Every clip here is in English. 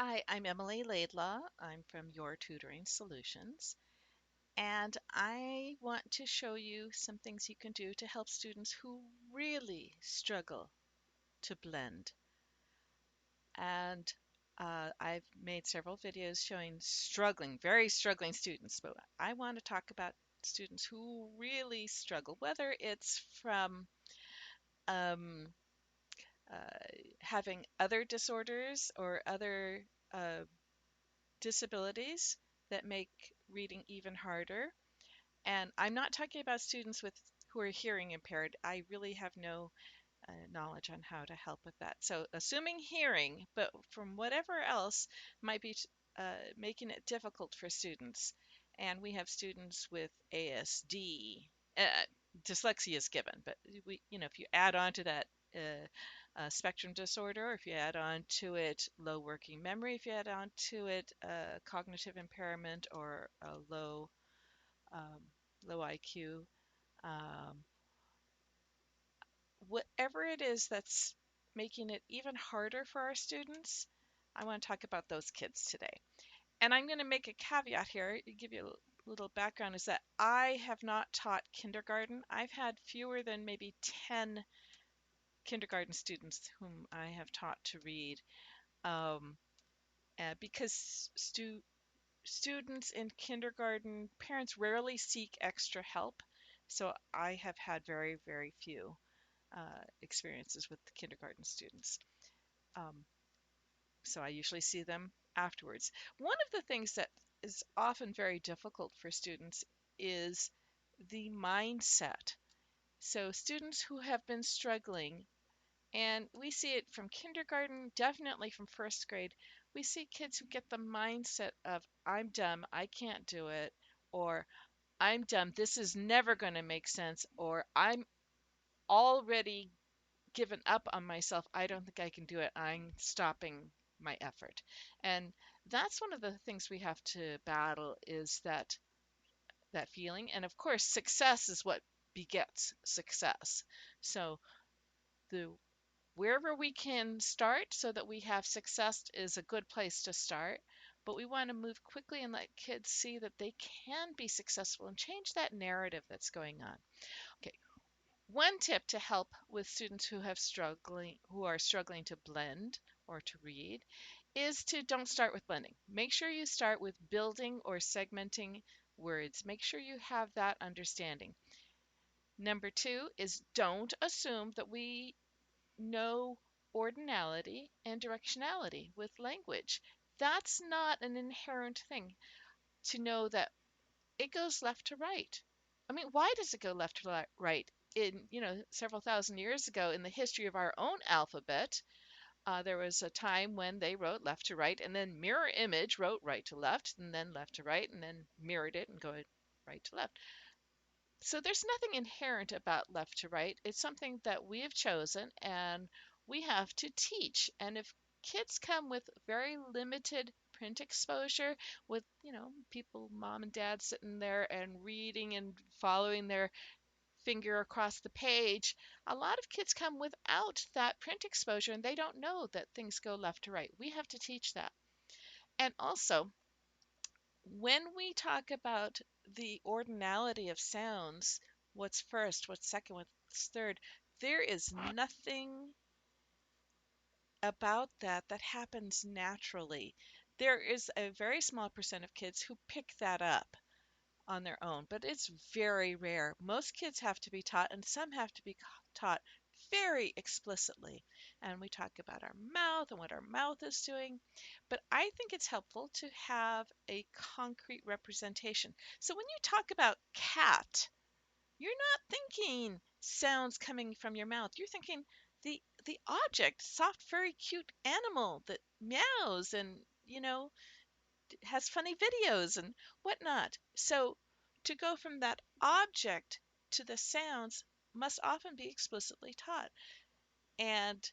Hi, I'm Emily Laidlaw. I'm from Your Tutoring Solutions, and I want to show you some things you can do to help students who really struggle to blend. And I've made several videos showing very struggling students, but I want to talk about students who really struggle, whether it's from um, uh, having other disorders or other uh, disabilities that make reading even harder. And I'm not talking about students who are hearing impaired. I really have no knowledge on how to help with that. So assuming hearing, but from whatever else might be making it difficult for students. And we have students with ASD. Dyslexia is given, but if you add on to that spectrum disorder, or if you add on to it low working memory, if you add on to it cognitive impairment or a um, low IQ, um, whatever it is that's making it even harder for our students, I want to talk about those kids today. And I'm going to make a caveat here, give you a little background, is that I have not taught kindergarten. I've had fewer than maybe 10 kindergarten students whom I have taught to read, um, because students in kindergarten, parents rarely seek extra help. So I have had very, very few experiences with the kindergarten students. Um, so I usually see them afterwards. One of the things that is often very difficult for students is the mindset. So students who have been struggling, and we see it from kindergarten, definitely from first grade, we see kids who get the mindset of, I'm dumb, I can't do it, or I'm dumb, this is never going to make sense, or I'm already given up on myself. I don't think I can do it. I'm stopping my effort. And that's one of the things we have to battle is that feeling. And of course, success is what begets success. So the wherever we can start so that we have success is a good place to start. But we want to move quickly and let kids see that they can be successful and change that narrative that's going on. Okay, one tip to help with students who are struggling to blend or to read is to don't start with blending. Make sure you start with building or segmenting words. Make sure you have that understanding. Number two is don't assume that we know ordinality and directionality with language. That's not an inherent thing to know that it goes left to right. I mean, why does it go left to right? Several thousand years ago in the history of our own alphabet, there was a time when they wrote left to right, and then mirror image wrote right to left, and then left to right, and then mirrored it and go right to left. So there's nothing inherent about left to right. It's something that we have chosen and we have to teach. And if kids come with very limited print exposure, with, people, mom and dad sitting there and reading and following their finger across the page, a lot of kids come without that print exposure and they don't know that things go left to right. We have to teach that. And also, when we talk about the ordinality of sounds, what's first, what's second, what's third, there is nothing about that happens naturally. There is a very small percent of kids who pick that up on their own, but it's very rare. Most kids have to be taught, and some have to be taught very explicitly. And we talk about our mouth and what our mouth is doing, but I think it's helpful to have a concrete representation. So when you talk about cat, you're not thinking sounds coming from your mouth. You're thinking the object, soft, furry, cute animal that meows and, has funny videos and whatnot. So to go from that object to the sounds must often be explicitly taught. And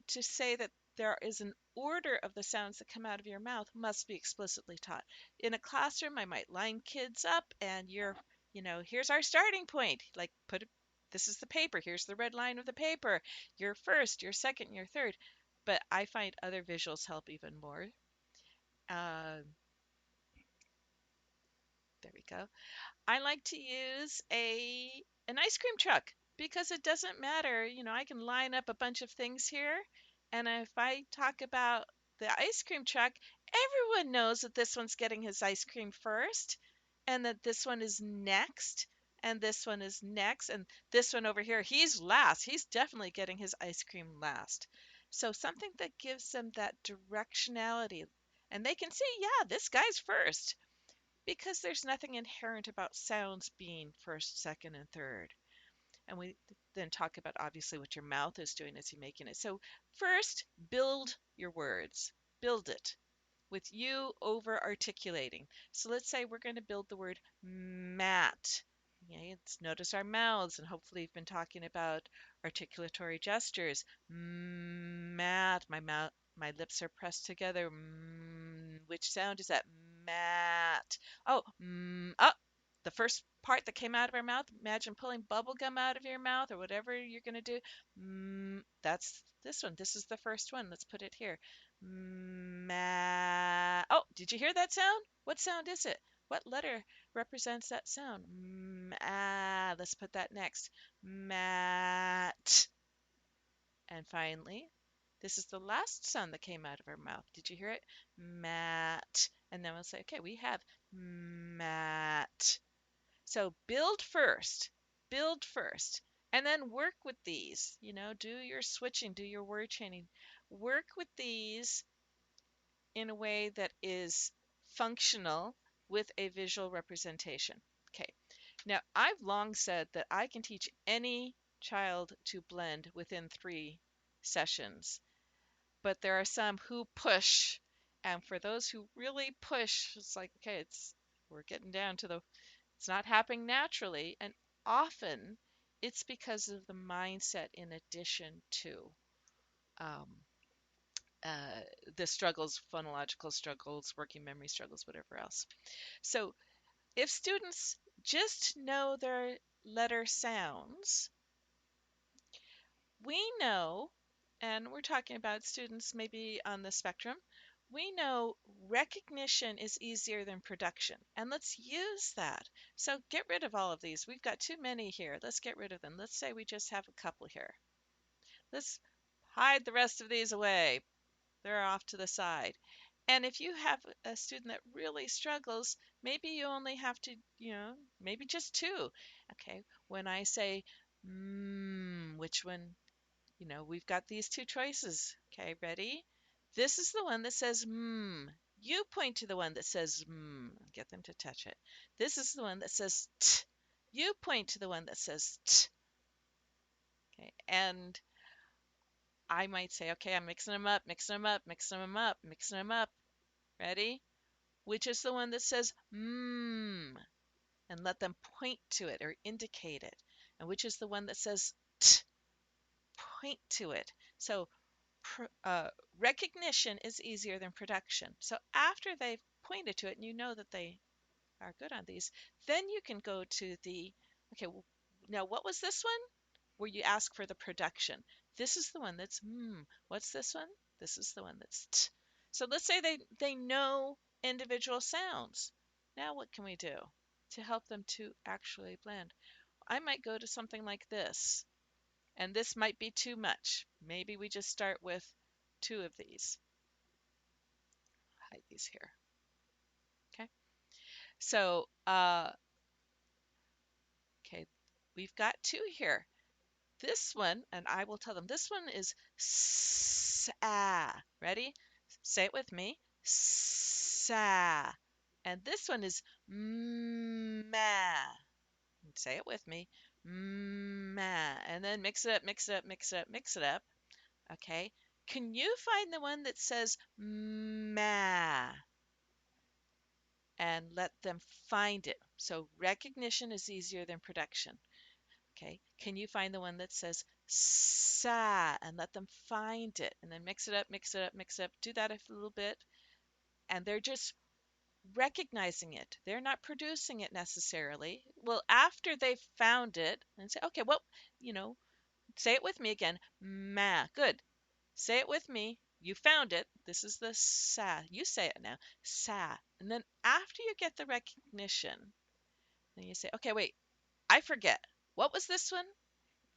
to say that there is an order of the sounds that come out of your mouth must be explicitly taught. In a classroom, I might line kids up and here's our starting point. Like this is the paper. Here's the red line of the paper. You're first, you're second, you're third. but I find other visuals help even more. Uh, there we go. I like to use an ice cream truck because it doesn't matter. I can line up a bunch of things here, and if I talk about the ice cream truck, everyone knows that this one's getting his ice cream first, and that this one is next, and this one is next, and this one over here, he's last. He's definitely getting his ice cream last. So something that gives them that directionality, and they can see, yeah, this guy's first because there's nothing inherent about sounds being first, second, and third. And we then talk about obviously what your mouth is doing as you're making it. So, first, build your words, build it with you over articulating. So, let's say we're going to build the word mat. Okay, let's notice our mouths, and hopefully, you've been talking about articulatory gestures. Mat, my lips are pressed together. Which sound is that? Mat. Oh, oh, the first part that came out of our mouth. Imagine pulling bubble gum out of your mouth or whatever you're going to do. That's this one. This is the first one. Let's put it here. Oh, did you hear that sound? What sound is it? What letter represents that sound? Let's put that next. Mat. And finally, this is the last sound that came out of our mouth. Did you hear it? Mat. And then we'll say, okay, we have mat. So build first, and then work with these. Do your switching, do your word chaining. Work with these in a way that is functional with a visual representation. Okay, now I've long said that I can teach any child to blend within 3 sessions, but there are some who push. And for those who really push, it's like, okay, we're getting down to the it's not happening naturally, and often it's because of the mindset in addition to um, uh, the struggles, phonological struggles, working memory struggles, whatever else. So if students just know their letter sounds, we know, and we're talking about students maybe on the spectrum, we know recognition is easier than production. And let's use that. So get rid of all of these. We've got too many here. Let's get rid of them. Let's say we just have a couple here. Let's hide the rest of these away. They're off to the side. And if you have a student that really struggles, maybe you only have to, maybe just two. Okay, when I say, which one we've got these two choices. Okay, ready? This is the one that says You point to the one that says Get them to touch it. This is the one that says t. You point to the one that says t. Okay, and I might say, okay, I'm mixing them up, mixing them up, mixing them up, mixing them up. Ready? Which is the one that says and let them point to it or indicate it. And which is the one that says t, point to it. So recognition is easier than production. So after they've pointed to it and you know that they are good on these, then you can go to okay, well, now what was this one? Where you ask for the production. This is the one that's What's this one? This is the one that's t. So let's say they know individual sounds. Now what can we do to help them to actually blend? I might go to something like this. And this might be too much. Maybe we just start with 2 of these. Hide these here. Okay. So, okay, we've got 2 here. This one, and I will tell them, this one is sa. Ready? Say it with me. Sa. And this one is ma. Say it with me. Ma. And then mix it up, mix it up, mix it up, mix it up. Okay. Can you find the one that says ma? And let them find it. So recognition is easier than production. Okay. Can you find the one that says sa and let them find it? And then mix it up, mix it up, mix it up. Do that a little bit. And they're just recognizing it. They're not producing it necessarily. Well, after they've found it and say, okay, well, say it with me again. Ma. Good. Say it with me. You found it. This is the sa. You say it now. Sa. And then after you get the recognition, then you say, okay, wait, I forget. What was this one?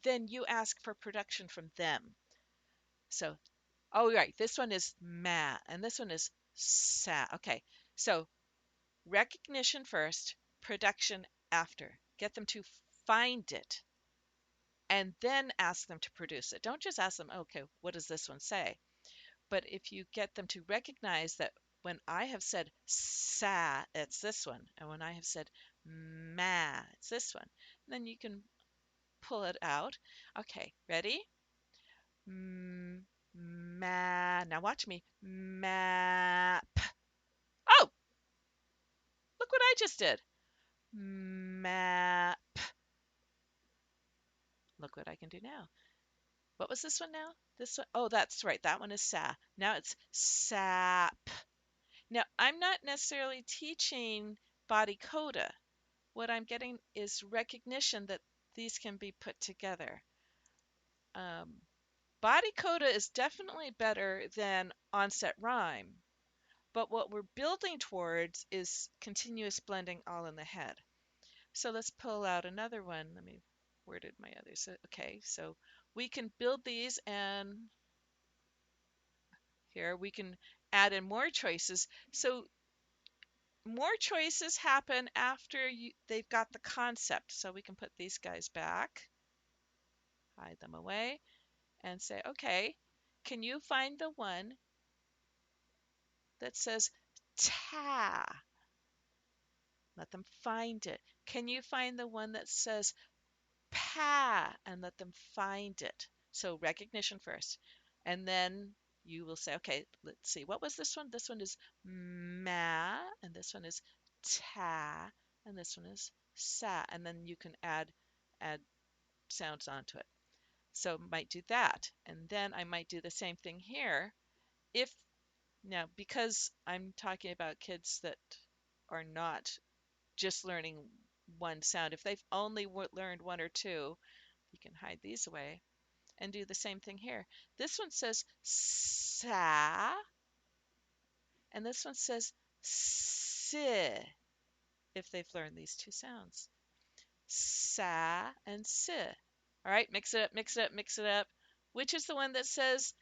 Then you ask for production from them. So, oh, right, this one is ma, and this one is sa. Okay, so recognition first, production after. Get them to find it and then ask them to produce it. Don't just ask them, okay, what does this one say? But if you get them to recognize that when I have said sa, it's this one, and when I have said ma, it's this one, then you can pull it out. Okay, ready? Ma. Now watch me. Map. Oh, look what I just did. Map. Look what I can do now. What was this one now? This one. Oh, that's right. That one is sa. Now it's sap. Now, I'm not necessarily teaching body coda. What I'm getting is recognition that these can be put together. Um, Body coda is definitely better than onset rhyme, but what we're building towards is continuous blending all in the head. So let's pull out another one. Let me, where did my others? Okay, so we can build these, and here we can add in more choices. So more choices happen after they've got the concept. So we can put these guys back, hide them away, and say, okay, can you find the one that says ta? Let them find it. Can you find the one that says pa? And let them find it. So recognition first. And then you will say, okay, let's see. What was this one? This one is ma, and this one is ta, and this one is sa. And then you can add sounds onto it. So might do that. And then I might do the same thing here. If now, because I'm talking about kids that are not just learning one sound, if they've only learned one or two, you can hide these away and do the same thing here. This one says sa, and this one says si, if they've learned these two sounds. Sa and si. All right, mix it up, mix it up, mix it up. Which is the one that says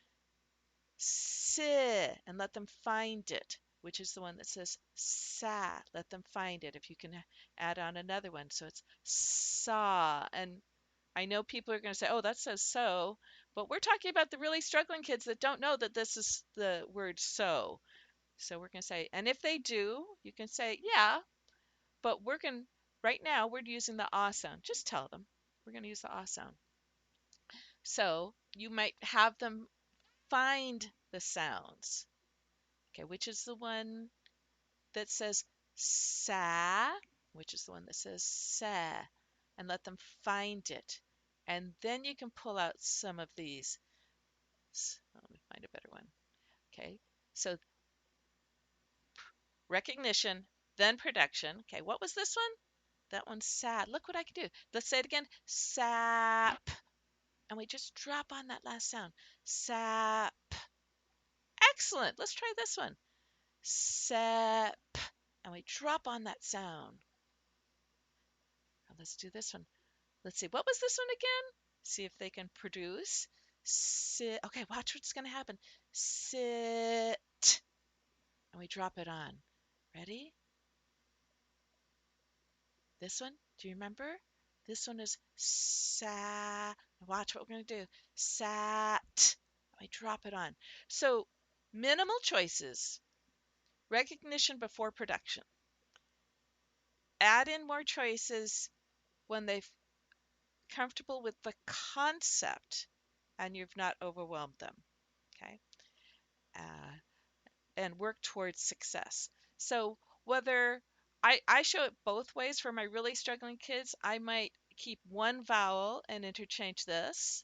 si, and let them find it? Which is the one that says sa? Let them find it. If you can add on another one. So it's saw. And I know people are going to say, oh, that says so. But we're talking about the really struggling kids that don't know that this is the word so. So we're going to say, and if they do, you can say, yeah, but we're going to, right now, we're using the ah sound. Just tell them we're going to use the ah sound. So you might have them find the sounds. Okay, which is the one that says sa, which is the one that says sa, and let them find it. And then you can pull out some of these. Let me find a better one. Okay, so recognition, then production. Okay, what was this one? That one's sad. Look what I can do. Let's say it again. Sap. And we just drop on that last sound. Sap. Excellent. Let's try this one. Sep. And we drop on that sound. Now let's do this one. Let's see. What was this one again? See if they can produce. Sit. Okay, watch what's going to happen. Sit. And we drop it on. Ready? This one, do you remember? This one is sa. Watch what we're going to do. Sat. We drop it on. So minimal choices, recognition before production. Add in more choices when they're comfortable with the concept and you've not overwhelmed them. Okay. Uh, and work towards success. So whether I show it both ways for my really struggling kids, I might keep one vowel and interchange this.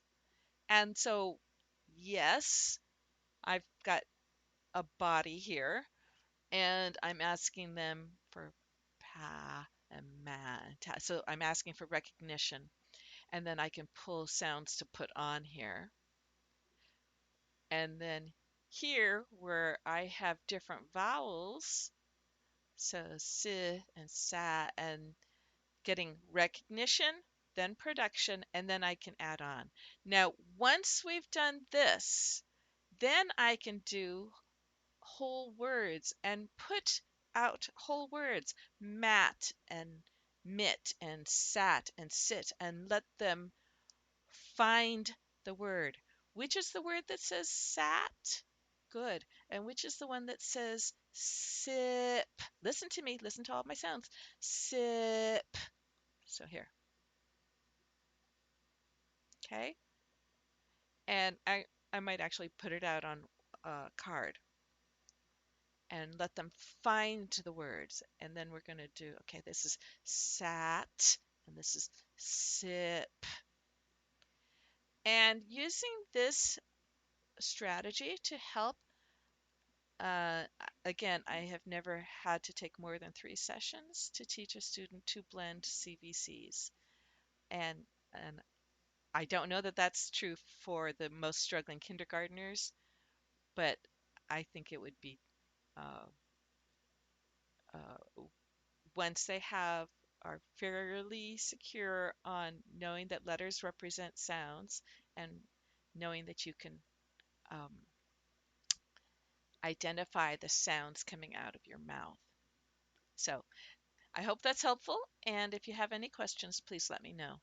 And so, yes, I've got a body here, and I'm asking them for pa and ma and ta. So I'm asking for recognition, and then I can pull sounds to put on here. And then here where I have different vowels, so si and sa, and getting recognition, then production, and then I can add on. Now, once we've done this, then I can do whole words and put out whole words, mat and mit and sat and sit, and let them find the word. Which is the word that says sat? Good. And which is the one that says sip? Listen to me. Listen to all my sounds. Sip. So here. Okay. And I might actually put it out on a card and let them find the words. And then we're going to do, okay, this is sat and this is sip. And using this strategy to help, uh, again, I have never had to take more than 3 sessions to teach a student to blend CVCs. And, and I don't know that that's true for the most struggling kindergartners, but I think it would be uh, uh, once they are fairly secure on knowing that letters represent sounds and knowing that you can um, identify the sounds coming out of your mouth. So I hope that's helpful. And if you have any questions, please let me know.